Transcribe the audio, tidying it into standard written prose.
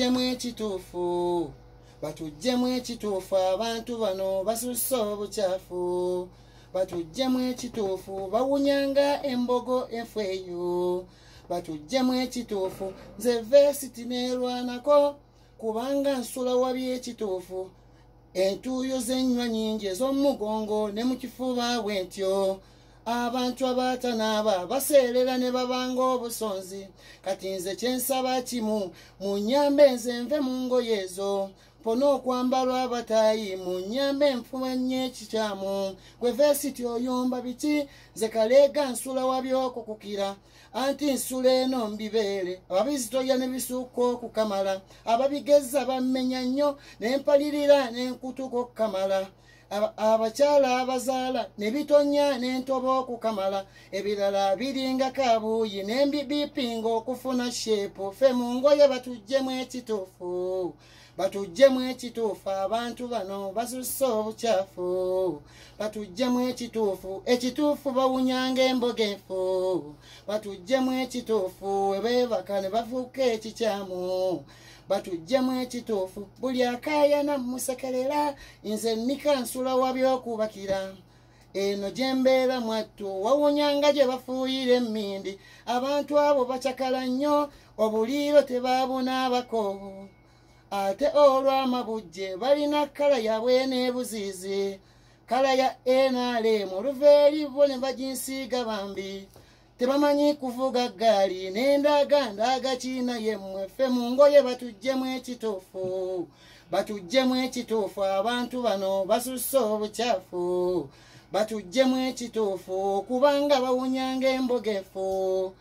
Batujjemu ekituufu abantu bano basusse obucaafu. Batujjemu ekituufu bawunyanga embogo enfweyo. Batujjemu ekituufu nze vesiti neerwanako kubanga nsula wabi ekituufu. Entuuyo z'ennywa nyingi ez'omugongo ne mu kifuba bwentyo. Abantu abatanaaba baseerera ne babanga obusonzi. Kati nze kyensaba kimu munyambe nze nve mu ngoye ezo. Mpona okwambalwa abataayi munyambe nfumanye ekikyamu. Gwe vesiti oyomba biki nze kaleega nsula wabi okukukira. Anti nsula eno mbibeere ababizitoya ne bisuuka okukamala. Ababigeza bammenya nnyo n'empalirira n'enkutuka okukamala. Abakyala abazaala ne bitonya n'entoba okukamala. Ebirala biringa kabuuyi n'embibipinga okufuna sheepu. Ffe mu ngoye batujjemu ekituufu. Batujjemu ekituufu abantu bano basusse obucaafu. Batujjemu ekituufu. Ekituufu bawunyanga emboga enfo. Batujjemu ekituufu webeebaka ne bafuuka ekikyamu. Batujjemu ekituufu buli akaayana musekerera nze nnika nsula wabi okubakira. Eno gye mbeera mwattu wawunyanga gye bafuuyira emmindi. Abantu abo bacakala nnyo obuliiro tebaabunaabako. Ate olw'amabujje balina kala yabwe n'ebuziizi. Kala ya NRM oluveeri bo ne baginsiiga bambi. Tebamanyi kuvuga ggaali n'endaaga kiina yemmwe. Ffe mu ngoye batujjemu ekituufu. Batujjemu ekituufu abantu bano basusse obucaafu. Batujjemu ekituufu kubanga bawunyanga emboga enfo.